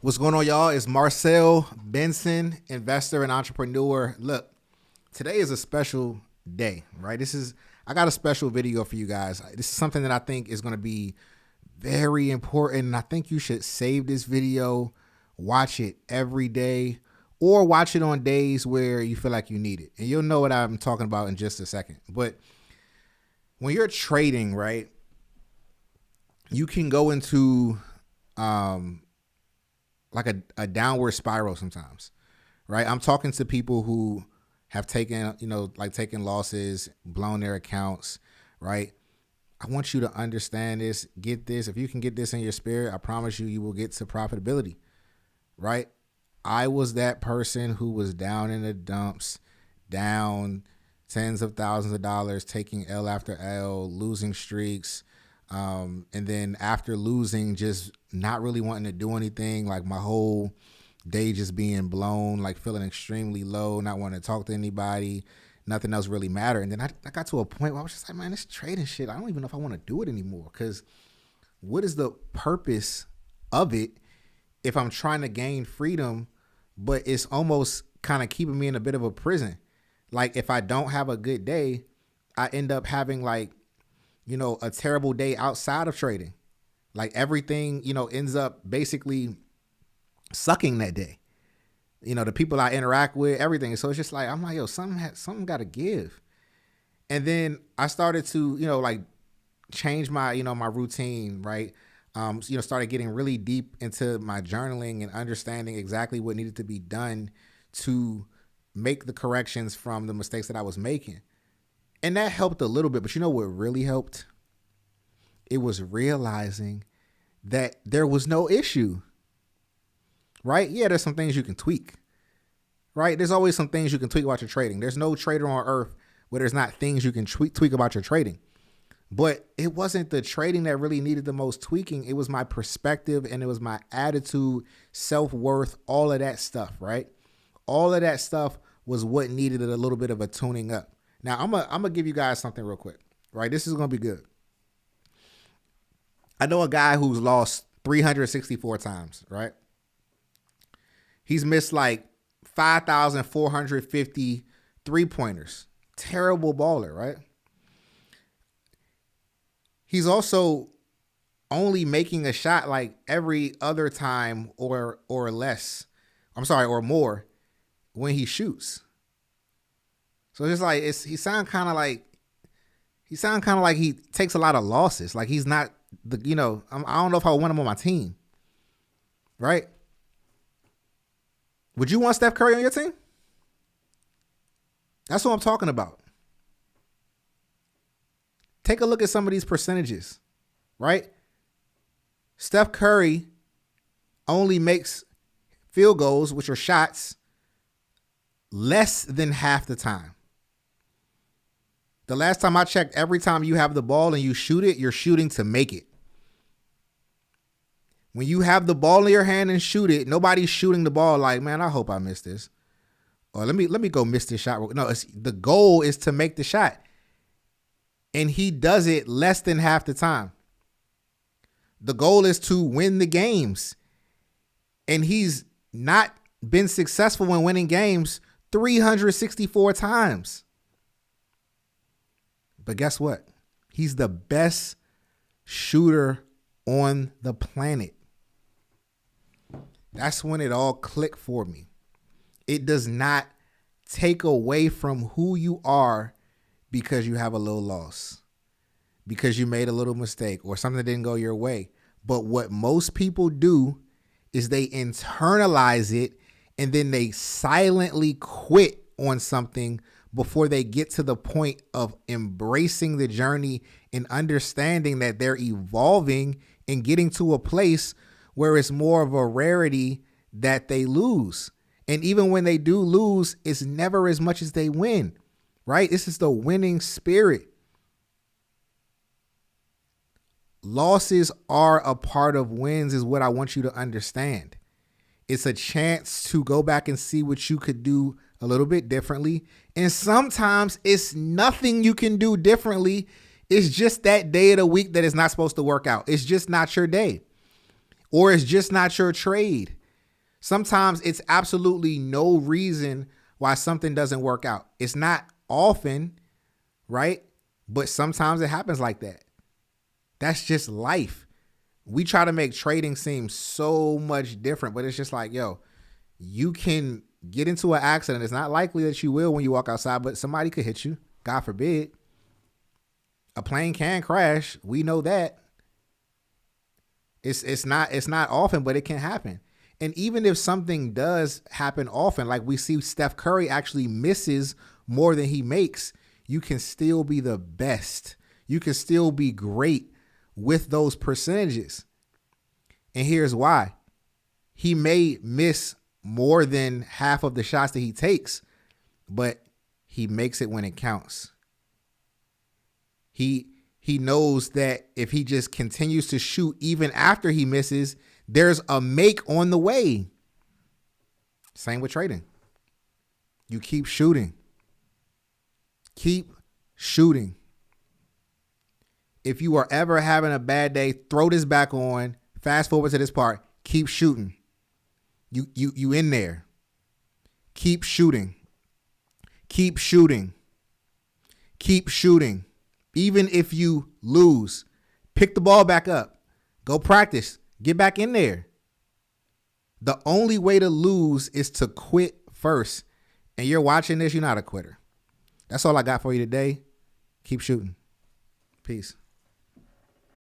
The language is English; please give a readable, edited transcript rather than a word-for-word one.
What's going on, y'all? It's Marcel Benson, investor and entrepreneur. Look, today is a special day, right? I got a special video for you guys. This is something that I think is going to be very important. And I think you should save this video, watch it every day, or watch it on days where you feel like you need it. And you'll know what I'm talking about in just a second. But when you're trading, right, you can go into, like a downward spiral sometimes, right? I'm talking to people who have taken, taken losses, blown their accounts, right? I want you to understand this, get this. If you can get this in your spirit, I promise you will get to profitability, right? I was that person who was down in the dumps, down tens of thousands of dollars, taking L after L, losing streaks, and then after losing, just not really wanting to do anything, like my whole day just being blown, like feeling extremely low, not wanting to talk to anybody, nothing else really mattered. And then I got to a point where I was just like, man, this trading shit, I don't even know if I want to do it anymore, because what is the purpose of it if I'm trying to gain freedom, but it's almost kind of keeping me in a bit of a prison? Like if I don't have a good day, I end up having a terrible day outside of trading. Like everything, ends up basically sucking that day. The people I interact with, everything. So it's just like, I'm like, yo, something got to give. And then I started to, change my, my routine, right? Started getting really deep into my journaling and understanding exactly what needed to be done to make the corrections from the mistakes that I was making. And that helped a little bit, but you know what really helped? It was realizing that there was no issue, right? Yeah, there's some things you can tweak, right? There's always some things you can tweak about your trading. There's no trader on earth where there's not things you can tweak about your trading. But it wasn't the trading that really needed the most tweaking. It was my perspective, and it was my attitude, self-worth, all of that stuff, right? All of that stuff was what needed a little bit of a tuning up. Now, I'm gonna give you guys something real quick, right? This is going to be good. I know a guy who's lost 364 times, right? He's missed like 5,450 three-pointers. Terrible baller, right? He's also only making a shot like every other time or less. Or more when he shoots. So it's like he sound kind of like he takes a lot of losses. Like he's not I don't know if I want him on my team, right? Would you want Steph Curry on your team? That's what I'm talking about. Take a look at some of these percentages, right? Steph Curry only makes field goals, which are shots, less than half the time. The last time I checked, every time you have the ball and you shoot it, you're shooting to make it. When you have the ball in your hand and shoot it, nobody's shooting the ball like, man, I hope I miss this. Or let me go miss this shot. No, the goal is to make the shot. And he does it less than half the time. The goal is to win the games. And he's not been successful in winning games 364 times. But guess what? He's the best shooter on the planet. That's when it all clicked for me. It does not take away from who you are because you have a little loss, because you made a little mistake or something that didn't go your way. But what most people do is they internalize it and then they silently quit on something before they get to the point of embracing the journey and understanding that they're evolving and getting to a place where it's more of a rarity that they lose. And even when they do lose, it's never as much as they win, right? This is the winning spirit. Losses are a part of wins is what I want you to understand. It's a chance to go back and see what you could do a little bit differently. And sometimes it's nothing you can do differently. It's just that day of the week that is not supposed to work out. It's just not your day. Or it's just not your trade. Sometimes it's absolutely no reason why something doesn't work out. It's not often, right? But sometimes it happens like that. That's just life. We try to make trading seem so much different, but it's just like, yo, you can get into an accident. It's not likely that you will when you walk outside, but somebody could hit you. God forbid. A plane can crash. We know that. It's not often, but it can happen. And even if something does happen often, like we see Steph Curry actually misses more than he makes, you can still be the best. You can still be great with those percentages. And here's why. He may miss more than half of the shots that he takes, but he makes it when it counts. He knows that if he just continues to shoot even after he misses, there's a make on the way. Same with trading. You keep shooting. Keep shooting. If you are ever having a bad day, throw this back on. Fast forward to this part. Keep shooting. You in there. Keep shooting. Keep shooting. Keep shooting. Even if you lose, pick the ball back up. Go practice. Get back in there. The only way to lose is to quit first. And you're watching this, you're not a quitter. That's all I got for you today. Keep shooting. Peace.